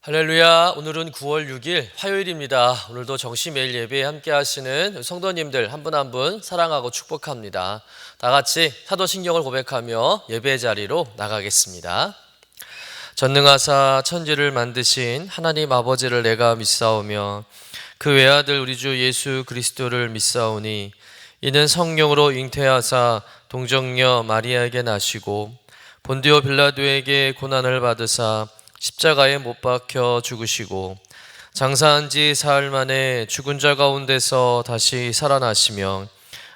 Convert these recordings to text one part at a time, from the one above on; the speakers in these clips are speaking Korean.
할렐루야. 오늘은 9월 6일 화요일입니다. 오늘도 정시 매일 예배에 함께 하시는 성도님들 한 분 한 분 사랑하고 축복합니다. 다 같이 사도신경을 고백하며 예배 자리로 나가겠습니다. 전능하사 천지를 만드신 하나님 아버지를 내가 믿사오며 그 외아들 우리 주 예수 그리스도를 믿사오니 이는 성령으로 잉태하사 동정녀 마리아에게 나시고 본디오 빌라도에게 고난을 받으사 십자가에 못 박혀 죽으시고 장사한 지 사흘 만에 죽은 자 가운데서 다시 살아나시며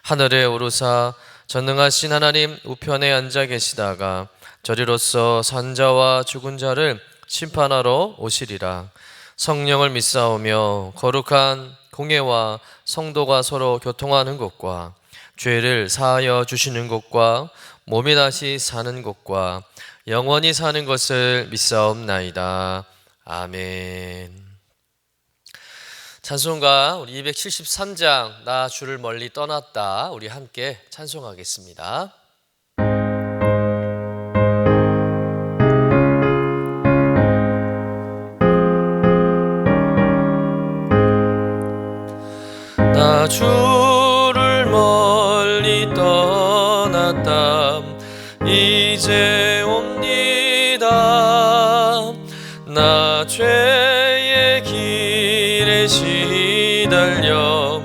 하늘에 오르사 전능하신 하나님 우편에 앉아 계시다가 저리로서 산 자와 죽은 자를 심판하러 오시리라. 성령을 믿사오며 거룩한 공예와 성도가 서로 교통하는 것과 죄를 사하여 주시는 것과 몸이 다시 사는 것과 영원히 사는 것을 믿사옵나이다. 아멘. 찬송가 우리 273장 나 주를 멀리 떠났다 우리 함께 찬송하겠습니다. 나 주를 멀리 떠났다 이제 옵니다. 나 죄의 길에 시달려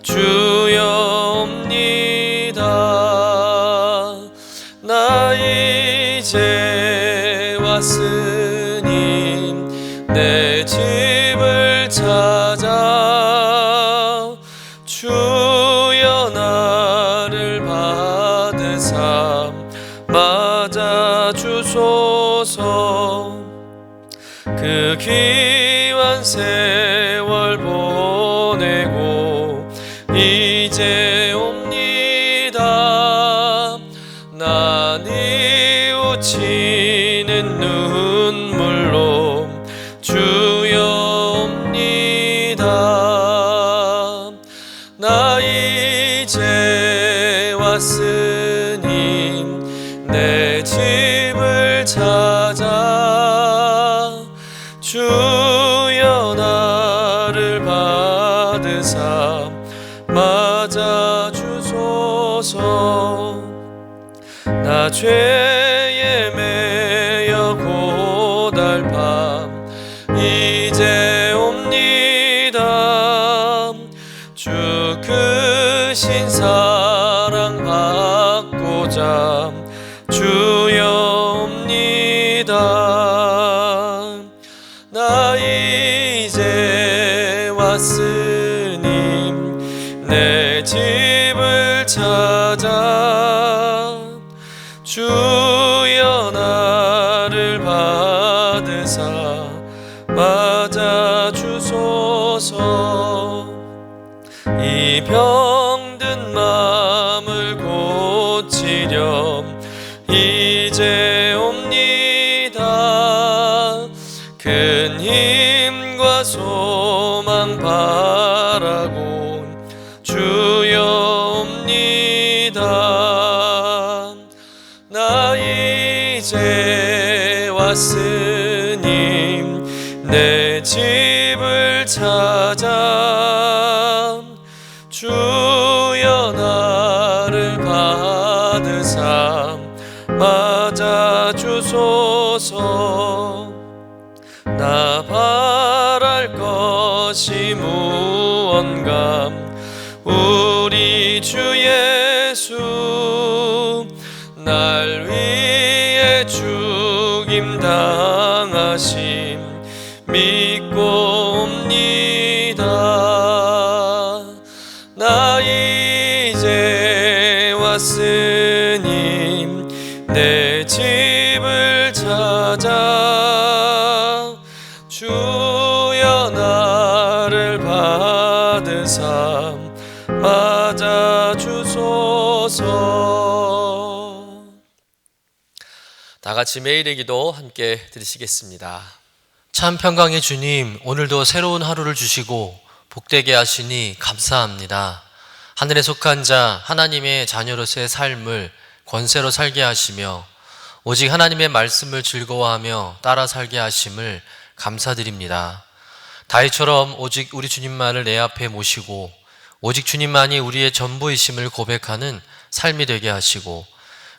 주여 옵니다. 나 이제 왔으니 내 집을 찾아 주여 나를 받으사 맞아주소서. 그 귀한 세월 보내고 이제 옵니다. 나 뉘우치는 눈물로 주여 옵니다. 나 이제 왔으니 내 집을 찾아 주여 나를 받으사 맞아주소서. 나 죄에 매여 고달밤 이제 옵니다. 주 크신 사랑 받고자 주여 옵니다. 나 이제 왔으니 내 집을 찾아 주여 나를 받으사 맞아주소서. 이 병든 마음을 고치렴 이제 옵니다. 큰 힘과 소망 바라고 주여 옵니다. 나 이제 왔으니 내 집을 찾아 주여 나를 받으사 맞아주소서. 나 바랄 것이 무언가 우리 주 예수 날 위해 죽임 당하심 믿고 옵니다. 나 이제 왔으니 내 집을 찾아 주여 나를 받으사 맞아주소서. 다 같이 매일의 기도 함께 드리시겠습니다. 참 평강의 주님, 오늘도 새로운 하루를 주시고 복되게 하시니 감사합니다. 하늘에 속한 자 하나님의 자녀로서의 삶을 권세로 살게 하시며 오직 하나님의 말씀을 즐거워하며 따라 살게 하심을 감사드립니다. 다윗처럼 오직 우리 주님만을 내 앞에 모시고 오직 주님만이 우리의 전부이심을 고백하는 삶이 되게 하시고,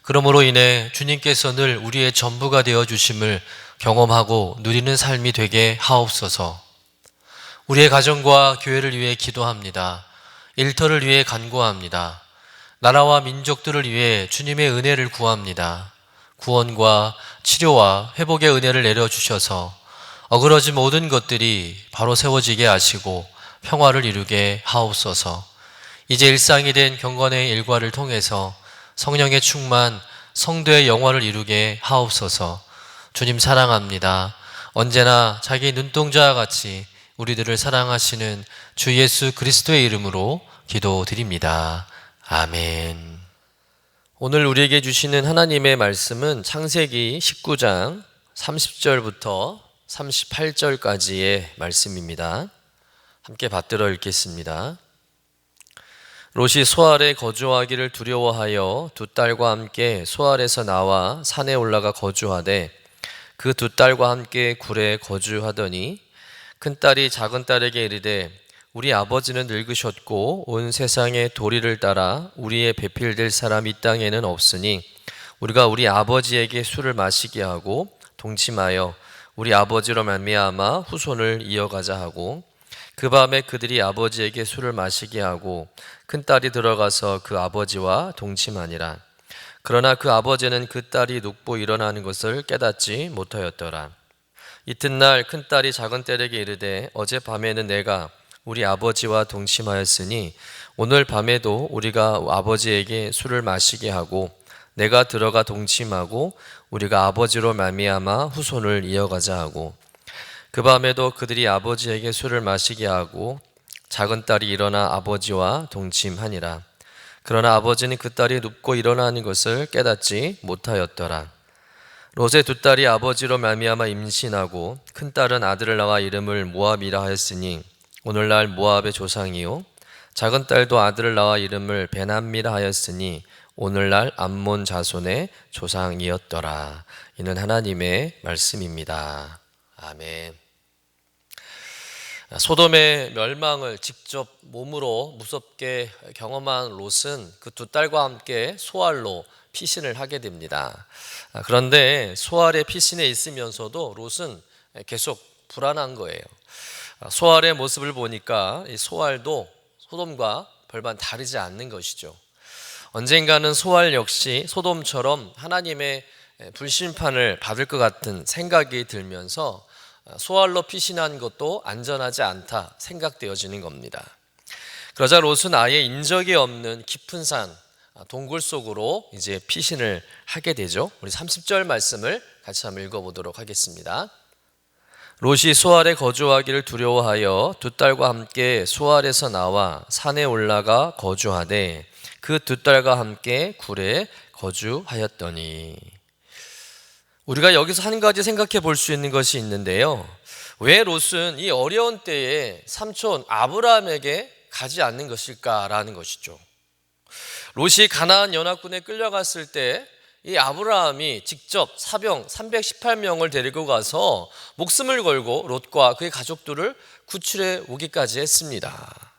그러므로 인해 주님께서 늘 우리의 전부가 되어주심을 경험하고 누리는 삶이 되게 하옵소서. 우리의 가정과 교회를 위해 기도합니다. 일터를 위해 간구합니다. 나라와 민족들을 위해 주님의 은혜를 구합니다. 구원과 치료와 회복의 은혜를 내려주셔서 어그러진 모든 것들이 바로 세워지게 하시고 평화를 이루게 하옵소서. 이제 일상이 된 경건의 일과를 통해서 성령의 충만, 성도의 영화를 이루게 하옵소서. 주님 사랑합니다. 언제나 자기 눈동자와 같이 우리들을 사랑하시는 주 예수 그리스도의 이름으로 기도드립니다. 아멘. 오늘 우리에게 주시는 하나님의 말씀은 창세기 19장 30절부터 38절까지의 말씀입니다. 함께 받들어 읽겠습니다. 롯이 소알에 거주하기를 두려워하여 두 딸과 함께 소알에서 나와 산에 올라가 거주하되 그 두 딸과 함께 굴에 거주하더니 큰딸이 작은딸에게 이르되 우리 아버지는 늙으셨고 온 세상의 도리를 따라 우리의 배필될 사람이 이 땅에는 없으니 우리가 우리 아버지에게 술을 마시게 하고 동침하여 우리 아버지로 말미암아 후손을 이어가자 하고, 그 밤에 그들이 아버지에게 술을 마시게 하고 큰딸이 들어가서 그 아버지와 동침하니라. 그러나 그 아버지는 그 딸이 눕고 일어나는 것을 깨닫지 못하였더라. 이튿날 큰딸이 작은딸에게 이르되 어젯밤에는 내가 우리 아버지와 동침하였으니 오늘 밤에도 우리가 아버지에게 술을 마시게 하고 내가 들어가 동침하고 우리가 아버지로 말미암아 후손을 이어가자 하고, 그 밤에도 그들이 아버지에게 술을 마시게 하고 작은딸이 일어나 아버지와 동침하니라. 그러나 아버지는 그 딸이 눕고 일어나는 것을 깨닫지 못하였더라. 롯의 두 딸이 아버지로 말미암아 임신하고 큰딸은 아들을 낳아 이름을 모압이라 하였으니 오늘날 모압의 조상이요, 작은딸도 아들을 낳아 이름을 베남미라 하였으니 오늘날 암몬 자손의 조상이었더라. 이는 하나님의 말씀입니다. 아멘. 소돔의 멸망을 직접 몸으로 무섭게 경험한 롯은 그 두 딸과 함께 소알로 피신을 하게 됩니다. 그런데 소알의 피신에 있으면서도 롯은 계속 불안한 거예요. 소알의 모습을 보니까 이 소알도 소돔과 별반 다르지 않는 것이죠. 언젠가는 소알 역시 소돔처럼 하나님의 불심판을 받을 것 같은 생각이 들면서 소알로 피신한 것도 안전하지 않다 생각되어지는 겁니다. 그러자 롯은 아예 인적이 없는 깊은 산 동굴 속으로 이제 피신을 하게 되죠. 우리 30절 말씀을 같이 한번 읽어보도록 하겠습니다. 롯이 소알에 거주하기를 두려워하여 두 딸과 함께 소알에서 나와 산에 올라가 거주하되 그 두 딸과 함께 굴에 거주하였더니. 우리가 여기서 한 가지 생각해 볼 수 있는 것이 있는데요. 왜 롯은 이 어려운 때에 삼촌 아브라함에게 가지 않는 것일까라는 것이죠. 롯이 가나안 연합군에 끌려갔을 때 이 아브라함이 직접 사병 318명을 데리고 가서 목숨을 걸고 롯과 그의 가족들을 구출해 오기까지 했습니다.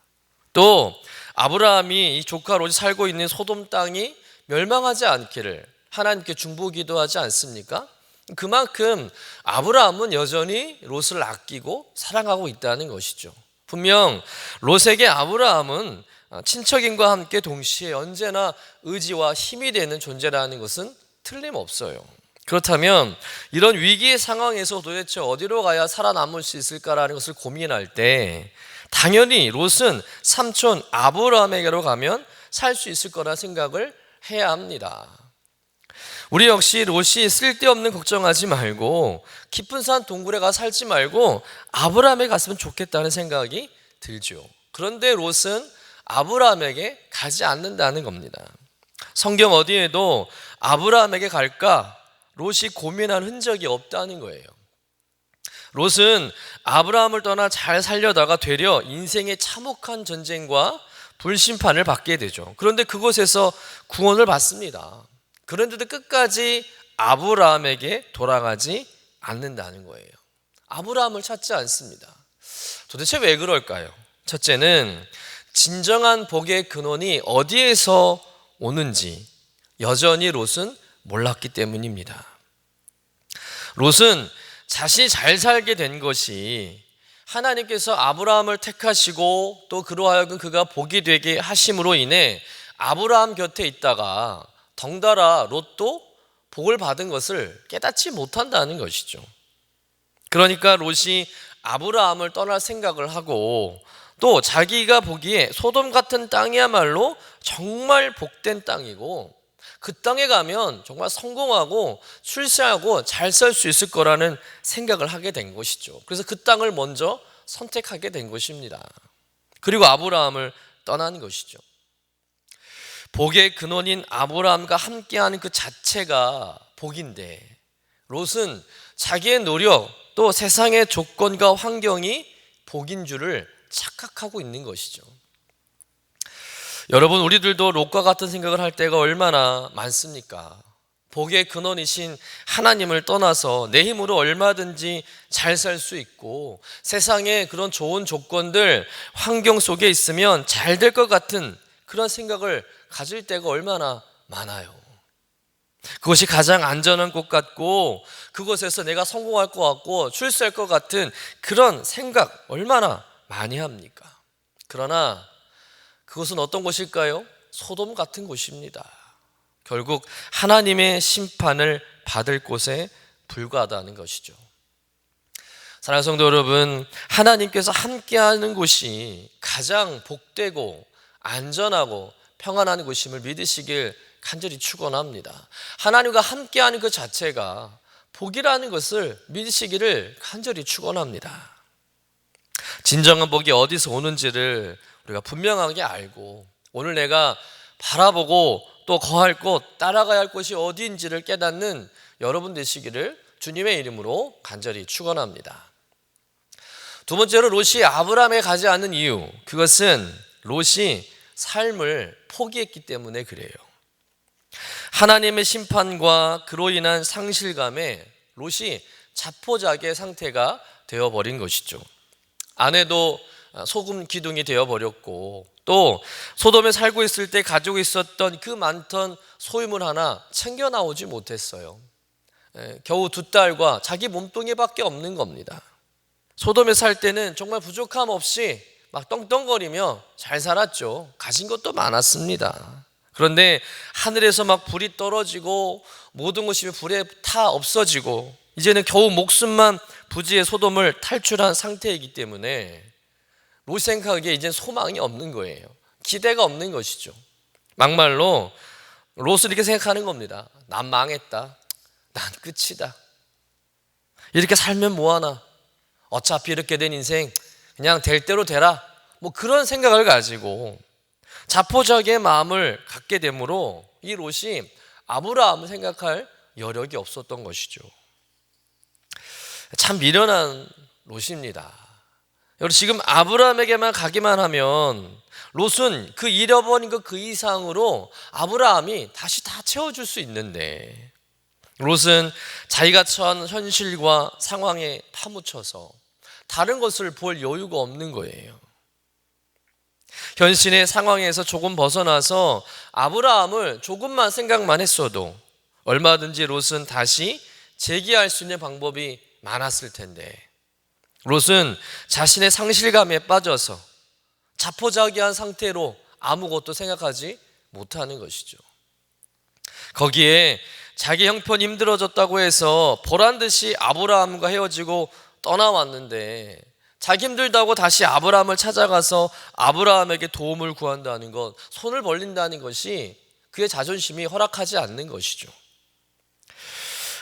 또 아브라함이 이 조카 롯이 살고 있는 소돔 땅이 멸망하지 않기를 하나님께 중보기도하지 않습니까? 그만큼 아브라함은 여전히 롯을 아끼고 사랑하고 있다는 것이죠. 분명 롯에게 아브라함은 친척인과 함께 동시에 언제나 의지와 힘이 되는 존재라는 것은 틀림없어요. 그렇다면 이런 위기의 상황에서 도대체 어디로 가야 살아남을 수 있을까라는 것을 고민할 때 당연히 롯은 삼촌 아브라함에게로 가면 살 수 있을 거라 생각을 해야 합니다. 우리 역시 롯이 쓸데없는 걱정하지 말고 깊은 산 동굴에 가서 살지 말고 아브라함에 갔으면 좋겠다는 생각이 들죠. 그런데 롯은 아브라함에게 가지 않는다는 겁니다. 성경 어디에도 아브라함에게 갈까 롯이 고민한 흔적이 없다는 거예요. 롯은 아브라함을 떠나 잘 살려다가 되려 인생의 참혹한 전쟁과 불심판을 받게 되죠. 그런데 그곳에서 구원을 받습니다. 그런데도 끝까지 아브라함에게 돌아가지 않는다는 거예요. 아브라함을 찾지 않습니다. 도대체 왜 그럴까요? 첫째는 진정한 복의 근원이 어디에서 오는지 여전히 롯은 몰랐기 때문입니다. 롯은 자신이 잘 살게 된 것이 하나님께서 아브라함을 택하시고 또 그로 하여금 그가 복이 되게 하심으로 인해 아브라함 곁에 있다가 덩달아 롯도 복을 받은 것을 깨닫지 못한다는 것이죠. 그러니까 롯이 아브라함을 떠날 생각을 하고 또 자기가 보기에 소돔 같은 땅이야말로 정말 복된 땅이고 그 땅에 가면 정말 성공하고 출세하고 잘 살 수 있을 거라는 생각을 하게 된 것이죠. 그래서 그 땅을 먼저 선택하게 된 것입니다. 그리고 아브라함을 떠난 것이죠. 복의 근원인 아브라함과 함께하는 그 자체가 복인데 롯은 자기의 노력 또 세상의 조건과 환경이 복인 줄을 착각하고 있는 것이죠. 여러분, 우리들도 롯과 같은 생각을 할 때가 얼마나 많습니까? 복의 근원이신 하나님을 떠나서 내 힘으로 얼마든지 잘 살 수 있고 세상에 그런 좋은 조건들, 환경 속에 있으면 잘 될 것 같은 그런 생각을 가질 때가 얼마나 많아요. 그것이 가장 안전한 곳 같고 그곳에서 내가 성공할 것 같고 출세할 것 같은 그런 생각 얼마나 많이 합니까? 그러나 그것은 어떤 곳일까요? 소돔 같은 곳입니다. 결국 하나님의 심판을 받을 곳에 불과하다는 것이죠. 사랑하는 성도 여러분, 하나님께서 함께하는 곳이 가장 복되고 안전하고 평안한 곳임을 믿으시길 간절히 축원합니다. 하나님과 함께하는 그 자체가 복이라는 것을 믿으시기를 간절히 축원합니다. 진정한 복이 어디서 오는지를 우리가 분명하게 알고 오늘 내가 바라보고 또 거할 곳, 따라가야 할 곳이 어디인지를 깨닫는 여러분 되시기를 주님의 이름으로 간절히 축원합니다. 두 번째로 롯이 아브라함에 가지 않는 이유, 그것은 롯이 삶을 포기했기 때문에 그래요. 하나님의 심판과 그로 인한 상실감에 롯이 자포자기의 상태가 되어버린 것이죠. 아내도 소금 기둥이 되어버렸고 또 소돔에 살고 있을 때 가지고 있었던 그 많던 소유물 하나 챙겨 나오지 못했어요. 겨우 2딸과 자기 몸뚱이밖에 없는 겁니다. 소돔에 살 때는 정말 부족함 없이 막 떵떵거리며 잘 살았죠. 가진 것도 많았습니다. 그런데 하늘에서 막 불이 떨어지고 모든 것이 불에 타 없어지고 이제는 겨우 목숨만 부지의 소돔을 탈출한 상태이기 때문에 롯이 생각하기에 이제 소망이 없는 거예요. 기대가 없는 것이죠. 막말로 롯은 이렇게 생각하는 겁니다. 난 망했다. 난 끝이다. 이렇게 살면 뭐하나. 어차피 이렇게 된 인생 그냥 될 대로 되라. 뭐 그런 생각을 가지고 자포자기의 마음을 갖게 되므로 이 롯이 아브라함을 생각할 여력이 없었던 것이죠. 참 미련한 롯입니다. 여러분, 지금 아브라함에게만 가기만 하면 롯은 그 잃어버린 것 그 이상으로 아브라함이 다시 다 채워줄 수 있는데 롯은 자기가 처한 현실과 상황에 파묻혀서 다른 것을 볼 여유가 없는 거예요. 현실의 상황에서 조금 벗어나서 아브라함을 조금만 생각만 했어도 얼마든지 롯은 다시 재기할 수 있는 방법이 많았을 텐데 롯은 자신의 상실감에 빠져서 자포자기한 상태로 아무것도 생각하지 못하는 것이죠. 거기에 자기 형편이 힘들어졌다고 해서 보란듯이 아브라함과 헤어지고 떠나왔는데 자기 힘들다고 다시 아브라함을 찾아가서 아브라함에게 도움을 구한다는 것, 손을 벌린다는 것이 그의 자존심이 허락하지 않는 것이죠.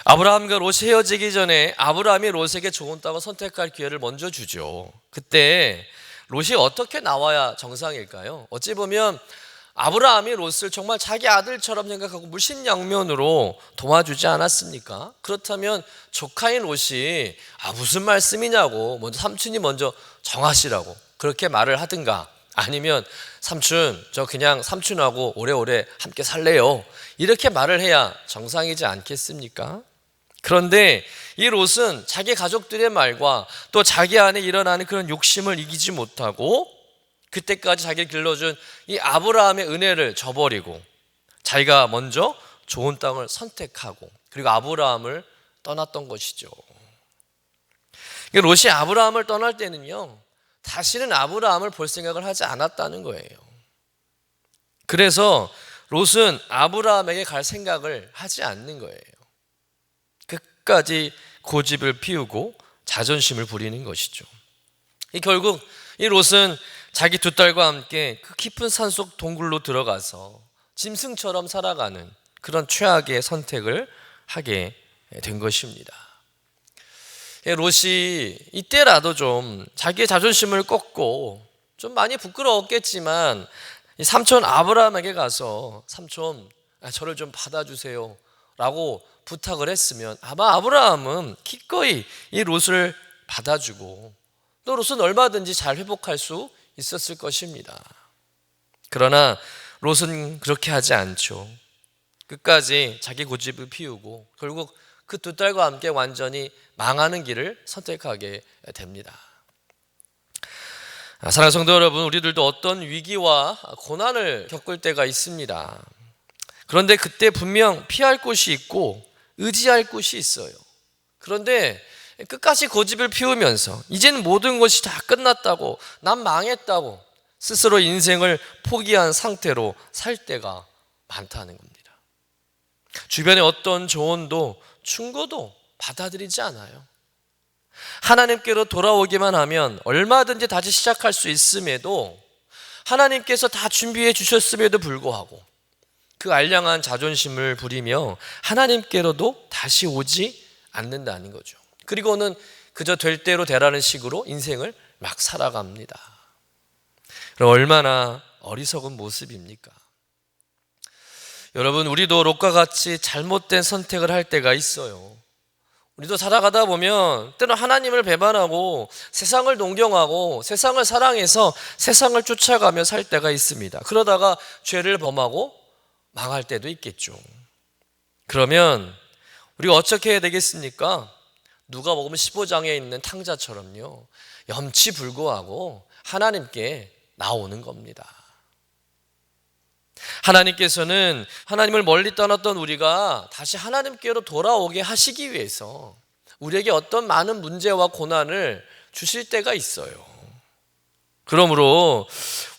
아브라함과 롯이 헤어지기 전에 아브라함이 롯에게 좋은 땅을 선택할 기회를 먼저 주죠. 그때 롯이 어떻게 나와야 정상일까요? 어찌 보면 아브라함이 롯을 정말 자기 아들처럼 생각하고 물신양면으로 도와주지 않았습니까? 그렇다면 조카인 롯이 무슨 말씀이냐고 먼저 삼촌이 먼저 정하시라고 그렇게 말을 하든가 아니면 삼촌 저 그냥 삼촌하고 오래오래 함께 살래요 이렇게 말을 해야 정상이지 않겠습니까? 그런데 이 롯은 자기 가족들의 말과 또 자기 안에 일어나는 그런 욕심을 이기지 못하고 그때까지 자기를 길러준 이 아브라함의 은혜를 저버리고 자기가 먼저 좋은 땅을 선택하고 그리고 아브라함을 떠났던 것이죠. 롯이 아브라함을 떠날 때는요, 다시는 아브라함을 볼 생각을 하지 않았다는 거예요. 그래서 롯은 아브라함에게 갈 생각을 하지 않는 거예요. 끝까지 고집을 피우고 자존심을 부리는 것이죠. 결국 이 롯은 자기 두 딸과 함께 그 깊은 산속 동굴로 들어가서 짐승처럼 살아가는 그런 최악의 선택을 하게 된 것입니다. 롯이 이때라도 좀 자기의 자존심을 꺾고 좀 많이 부끄러웠겠지만 이 삼촌 아브라함에게 가서 삼촌 저를 좀 받아주세요 라고 부탁을 했으면 아마 아브라함은 기꺼이 이 롯을 받아주고 또 롯은 얼마든지 잘 회복할 수 있었을 것입니다. 그러나 롯은 그렇게 하지 않죠. 끝까지 자기 고집을 피우고 결국 그 두 딸과 함께 완전히 망하는 길을 선택하게 됩니다. 사랑하는 성도 여러분, 우리들도 어떤 위기와 고난을 겪을 때가 있습니다. 그런데 그때 분명 피할 곳이 있고 의지할 곳이 있어요. 그런데 끝까지 고집을 피우면서 이제는 모든 것이 다 끝났다고, 난 망했다고 스스로 인생을 포기한 상태로 살 때가 많다는 겁니다. 주변의 어떤 조언도 충고도 받아들이지 않아요. 하나님께로 돌아오기만 하면 얼마든지 다시 시작할 수 있음에도 하나님께서 다 준비해 주셨음에도 불구하고 그 알량한 자존심을 부리며 하나님께로도 다시 오지 않는다는 거죠. 그리고는 그저 될 대로 되라는 식으로 인생을 막 살아갑니다. 그럼 얼마나 어리석은 모습입니까? 여러분, 우리도 롯과 같이 잘못된 선택을 할 때가 있어요. 우리도 살아가다 보면 때로 하나님을 배반하고 세상을 동경하고 세상을 사랑해서 세상을 쫓아가며 살 때가 있습니다. 그러다가 죄를 범하고 망할 때도 있겠죠. 그러면 우리가 어떻게 해야 되겠습니까? 누가복음 15장에 있는 탕자처럼요, 염치불구하고 하나님께 나오는 겁니다. 하나님께서는 하나님을 멀리 떠났던 우리가 다시 하나님께로 돌아오게 하시기 위해서 우리에게 어떤 많은 문제와 고난을 주실 때가 있어요. 그러므로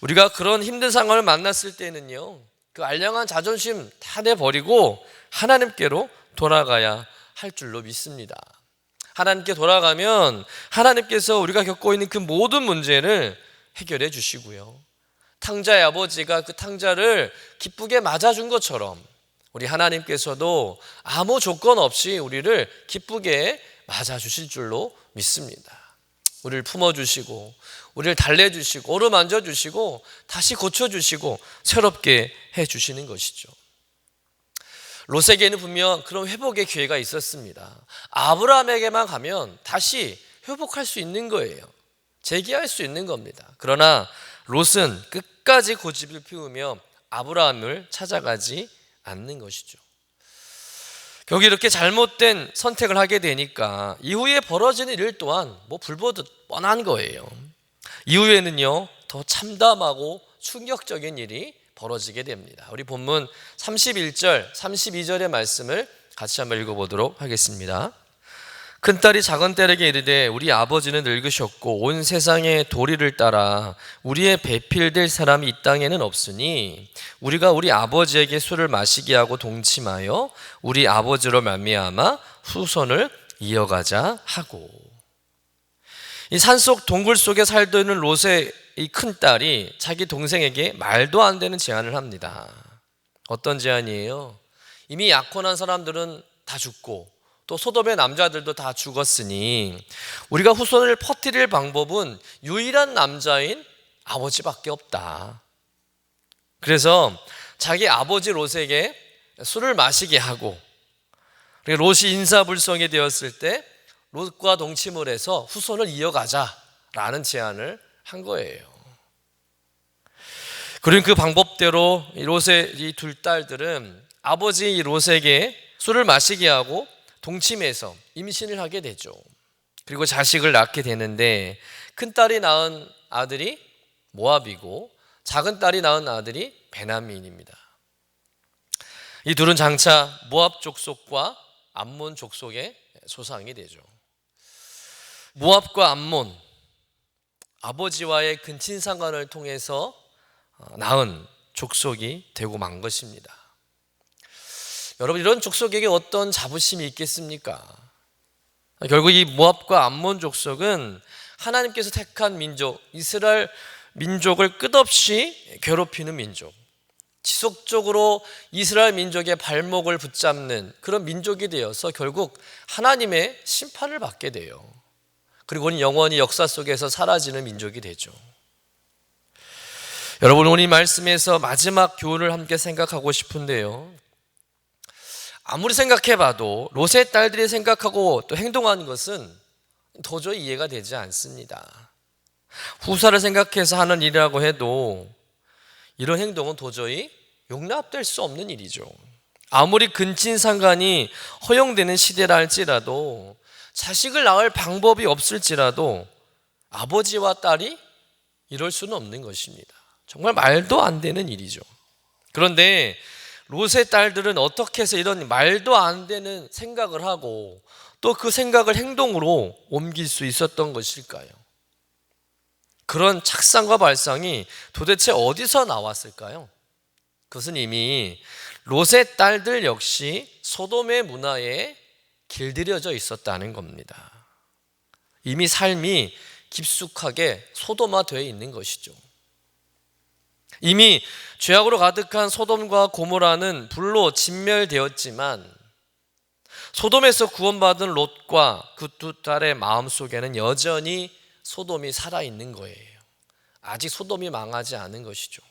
우리가 그런 힘든 상황을 만났을 때는요, 그 알량한 자존심 다 내버리고 하나님께로 돌아가야 할 줄로 믿습니다. 하나님께 돌아가면 하나님께서 우리가 겪고 있는 그 모든 문제를 해결해 주시고요, 탕자의 아버지가 그 탕자를 기쁘게 맞아준 것처럼 우리 하나님께서도 아무 조건 없이 우리를 기쁘게 맞아주실 줄로 믿습니다. 우리를 품어주시고 우리를 달래주시고 어루만져주시고 다시 고쳐주시고 새롭게 해주시는 것이죠. 롯에게는 분명 그런 회복의 기회가 있었습니다. 아브라함에게만 가면 다시 회복할 수 있는 거예요. 재기할 수 있는 겁니다. 그러나 롯은 끝까지 고집을 피우며 아브라함을 찾아가지 않는 것이죠. 결국 이렇게 잘못된 선택을 하게 되니까 이후에 벌어지는 일 또한 불보듯 뻔한 거예요. 이후에는요, 더 참담하고 충격적인 일이 벌어지게 됩니다. 우리 본문 31절, 32절의 말씀을 같이 한번 읽어보도록 하겠습니다. 큰딸이 작은딸에게 이르되 우리 아버지는 늙으셨고 온 세상의 도리를 따라 우리의 배필될 사람이 이 땅에는 없으니 우리가 우리 아버지에게 술을 마시게 하고 동침하여 우리 아버지로 말미암아 후손을 이어가자 하고. 이 산속 동굴 속에 살던 롯의 이 큰딸이 자기 동생에게 말도 안 되는 제안을 합니다. 어떤 제안이에요? 이미 약혼한 사람들은 다 죽고 또 소돔의 남자들도 다 죽었으니 우리가 후손을 퍼뜨릴 방법은 유일한 남자인 아버지밖에 없다. 그래서 자기 아버지 롯에게 술을 마시게 하고 롯이 인사불성이 되었을 때 롯과 동침을 해서 후손을 이어가자라는 제안을 한 거예요. 그리고 그 방법대로 롯의 이 두 딸들은 아버지 롯에게 술을 마시게 하고 동침해서 임신을 하게 되죠. 그리고 자식을 낳게 되는데 큰딸이 낳은 아들이 모압이고 작은 딸이 낳은 아들이 베냐민입니다. 이 둘은 장차 모압 족속과 암몬 족속의 소상이 되죠. 모압과 암몬, 아버지와의 근친상간을 통해서 낳은 족속이 되고 만 것입니다. 여러분, 이런 족속에게 어떤 자부심이 있겠습니까? 결국 이 모압과 암몬 족속은 하나님께서 택한 민족, 이스라엘 민족을 끝없이 괴롭히는 민족, 지속적으로 이스라엘 민족의 발목을 붙잡는 그런 민족이 되어서 결국 하나님의 심판을 받게 돼요. 그리고는 영원히 역사 속에서 사라지는 민족이 되죠. 여러분, 오늘 이 말씀에서 마지막 교훈을 함께 생각하고 싶은데요, 아무리 생각해봐도 롯의 딸들이 생각하고 또 행동하는 것은 도저히 이해가 되지 않습니다. 후사를 생각해서 하는 일이라고 해도 이런 행동은 도저히 용납될 수 없는 일이죠. 아무리 근친상간이 허용되는 시대라 할지라도, 자식을 낳을 방법이 없을지라도 아버지와 딸이 이럴 수는 없는 것입니다. 정말 말도 안 되는 일이죠. 그런데 롯의 딸들은 어떻게 해서 이런 말도 안 되는 생각을 하고 또 그 생각을 행동으로 옮길 수 있었던 것일까요? 그런 착상과 발상이 도대체 어디서 나왔을까요? 그것은 이미 롯의 딸들 역시 소돔의 문화에 길들여져 있었다는 겁니다. 이미 삶이 깊숙하게 소돔화되어 있는 것이죠. 이미 죄악으로 가득한 소돔과 고모라는 불로 진멸되었지만 소돔에서 구원받은 롯과 그 두 딸의 마음속에는 여전히 소돔이 살아있는 거예요. 아직 소돔이 망하지 않은 것이죠.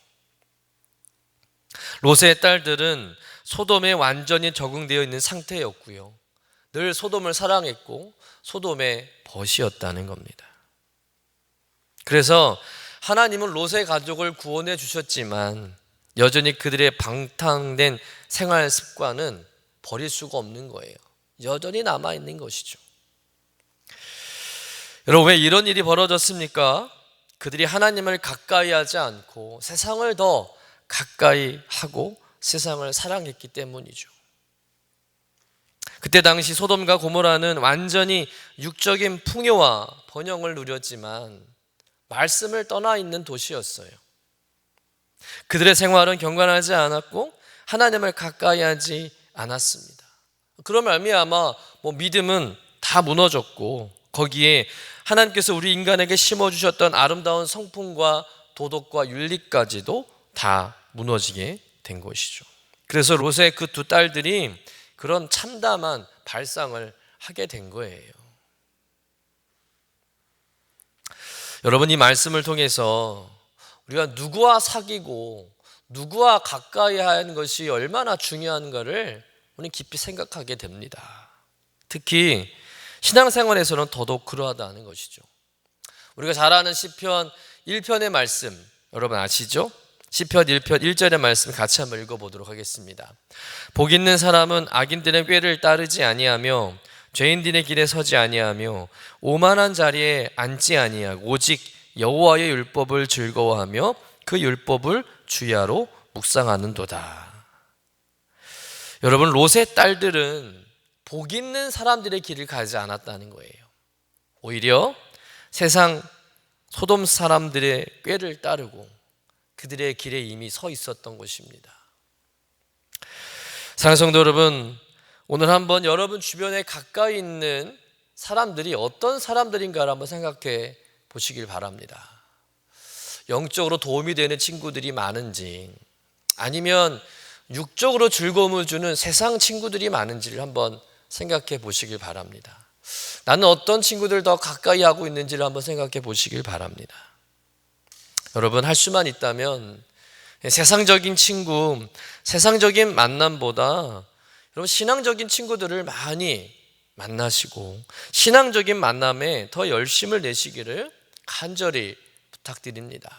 롯의 딸들은 소돔에 완전히 적응되어 있는 상태였고요, 늘 소돔을 사랑했고 소돔의 벗이었다는 겁니다. 그래서 하나님은 롯의 가족을 구원해 주셨지만 여전히 그들의 방탕된 생활 습관은 버릴 수가 없는 거예요. 여전히 남아있는 것이죠. 여러분, 왜 이런 일이 벌어졌습니까? 그들이 하나님을 가까이 하지 않고 세상을 더 가까이 하고 세상을 사랑했기 때문이죠. 그때 당시 소돔과 고모라는 완전히 육적인 풍요와 번영을 누렸지만 말씀을 떠나 있는 도시였어요. 그들의 생활은 경건하지 않았고 하나님을 가까이 하지 않았습니다. 그런 말미암아 믿음은 다 무너졌고 거기에 하나님께서 우리 인간에게 심어주셨던 아름다운 성품과 도덕과 윤리까지도 다 무너지게 된 것이죠. 그래서 롯의 그 두 딸들이 그런 참담한 발상을 하게 된 거예요. 여러분, 이 말씀을 통해서 우리가 누구와 사귀고 누구와 가까이 하는 것이 얼마나 중요한가를 우리는 깊이 생각하게 됩니다. 특히 신앙생활에서는 더더욱 그러하다는 것이죠. 우리가 잘 아는 시편 1편의 말씀 여러분 아시죠? 시편 1편 1절의 말씀 같이 한번 읽어보도록 하겠습니다. 복 있는 사람은 악인들의 꾀를 따르지 아니하며 죄인들의 길에 서지 아니하며 오만한 자리에 앉지 아니하고 오직 여호와의 율법을 즐거워하며 그 율법을 주야로 묵상하는도다. 여러분, 롯의 딸들은 복 있는 사람들의 길을 가지 않았다는 거예요. 오히려 세상 소돔 사람들의 꾀를 따르고 그들의 길에 이미 서 있었던 것입니다. 사랑하는 성도 여러분, 오늘 한번 여러분 주변에 가까이 있는 사람들이 어떤 사람들인가를 한번 생각해 보시길 바랍니다. 영적으로 도움이 되는 친구들이 많은지 아니면 육적으로 즐거움을 주는 세상 친구들이 많은지를 한번 생각해 보시길 바랍니다. 나는 어떤 친구들 더 가까이 하고 있는지를 한번 생각해 보시길 바랍니다. 여러분, 할 수만 있다면 세상적인 친구, 세상적인 만남보다 여러분 신앙적인 친구들을 많이 만나시고 신앙적인 만남에 더 열심을 내시기를 간절히 부탁드립니다.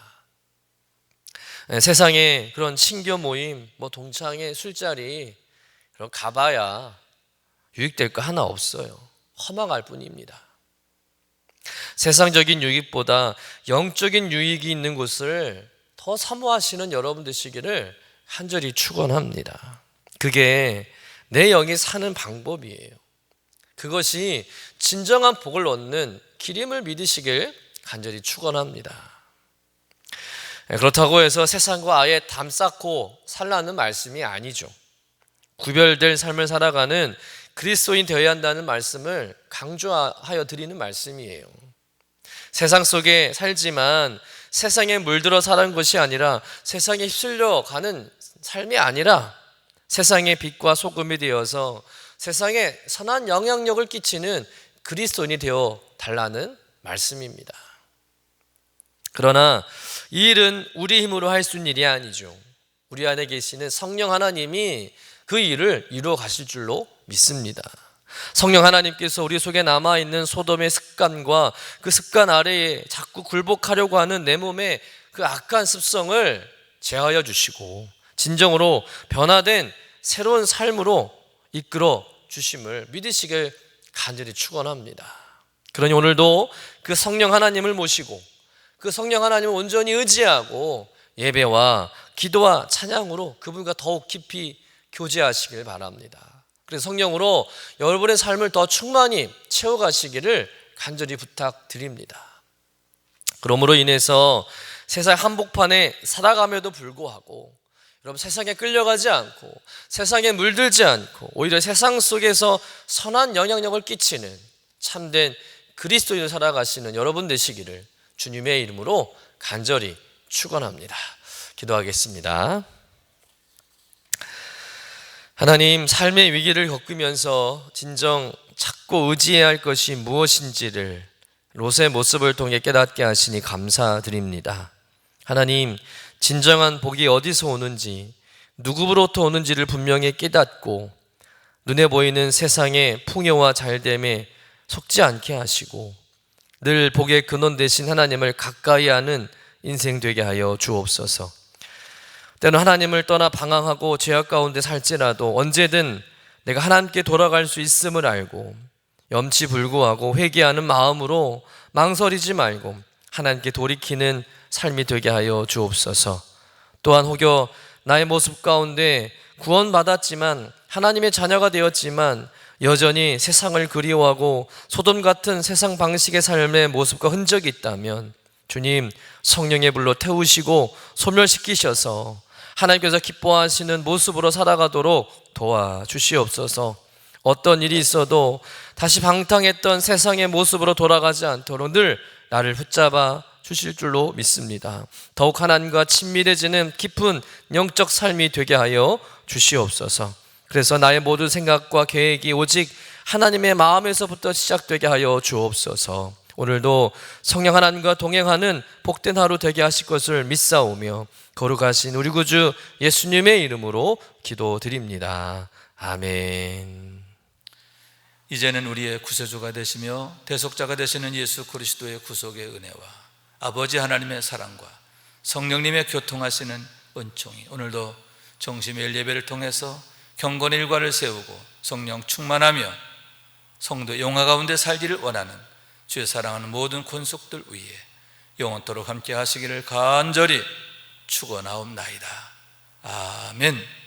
세상에 그런 친교 모임, 동창회, 술자리 그런 가봐야 유익될 거 하나 없어요. 허망할 뿐입니다. 세상적인 유익보다 영적인 유익이 있는 곳을 더 사모하시는 여러분 되시기를 간절히 축원합니다. 그게 내 영이 사는 방법이에요. 그것이 진정한 복을 얻는 길임을 믿으시길 간절히 축원합니다. 그렇다고 해서 세상과 아예 담쌓고 살라는 말씀이 아니죠. 구별될 삶을 살아가는 그리스도인 되어야 한다는 말씀을 강조하여 드리는 말씀이에요. 세상 속에 살지만 세상에 물들어 사는 것이 아니라, 세상에 휩쓸려 가는 삶이 아니라 세상의 빛과 소금이 되어서 세상에 선한 영향력을 끼치는 그리스도인이 되어 달라는 말씀입니다. 그러나 이 일은 우리 힘으로 할 수 있는 일이 아니죠. 우리 안에 계시는 성령 하나님이 그 일을 이루어 가실 줄로 믿습니다. 성령 하나님께서 우리 속에 남아있는 소돔의 습관과 그 습관 아래에 자꾸 굴복하려고 하는 내 몸의 그 악한 습성을 제하여 주시고 진정으로 변화된 새로운 삶으로 이끌어 주심을 믿으시길 간절히 축원합니다. 그러니 오늘도 그 성령 하나님을 모시고 그 성령 하나님을 온전히 의지하고 예배와 기도와 찬양으로 그분과 더욱 깊이 교제하시길 바랍니다. 그래서 성령으로 여러분의 삶을 더 충만히 채워가시기를 간절히 부탁드립니다. 그러므로 인해서 세상 한복판에 살아감에도 불구하고 여러분 세상에 끌려가지 않고 세상에 물들지 않고 오히려 세상 속에서 선한 영향력을 끼치는 참된 그리스도인으로 살아가시는 여러분 되시기를 주님의 이름으로 간절히 축원합니다. 기도하겠습니다. 하나님, 삶의 위기를 겪으면서 진정 찾고 의지해야 할 것이 무엇인지를 롯의 모습을 통해 깨닫게 하시니 감사드립니다. 하나님, 진정한 복이 어디서 오는지 누구로부터 오는지를 분명히 깨닫고 눈에 보이는 세상의 풍요와 잘됨에 속지 않게 하시고 늘 복의 근원 되신 하나님을 가까이 하는 인생 되게 하여 주옵소서. 때는 하나님을 떠나 방황하고 죄악 가운데 살지라도 언제든 내가 하나님께 돌아갈 수 있음을 알고 염치불구하고 회개하는 마음으로 망설이지 말고 하나님께 돌이키는 삶이 되게 하여 주옵소서. 또한 혹여 나의 모습 가운데 구원받았지만 하나님의 자녀가 되었지만 여전히 세상을 그리워하고 소돔 같은 세상 방식의 삶의 모습과 흔적이 있다면 주님, 성령의 불로 태우시고 소멸시키셔서 하나님께서 기뻐하시는 모습으로 살아가도록 도와주시옵소서. 어떤 일이 있어도 다시 방탕했던 세상의 모습으로 돌아가지 않도록 늘 나를 붙잡아 주실 줄로 믿습니다. 더욱 하나님과 친밀해지는 깊은 영적 삶이 되게 하여 주시옵소서. 그래서 나의 모든 생각과 계획이 오직 하나님의 마음에서부터 시작되게 하여 주옵소서. 오늘도 성령 하나님과 동행하는 복된 하루 되게 하실 것을 믿사오며 거룩하신 우리 구주 예수님의 이름으로 기도드립니다. 아멘. 이제는 우리의 구세주가 되시며 대속자가 되시는 예수 그리스도의 구속의 은혜와 아버지 하나님의 사랑과 성령님의 교통하시는 은총이 오늘도 정심의 예배를 통해서 경건의 일과를 세우고 성령 충만하며 성도 영화 가운데 살기를 원하는 주의 사랑하는 모든 권속들 위에 영원토록 함께 하시기를 간절히 축원하옵나이다. 아멘.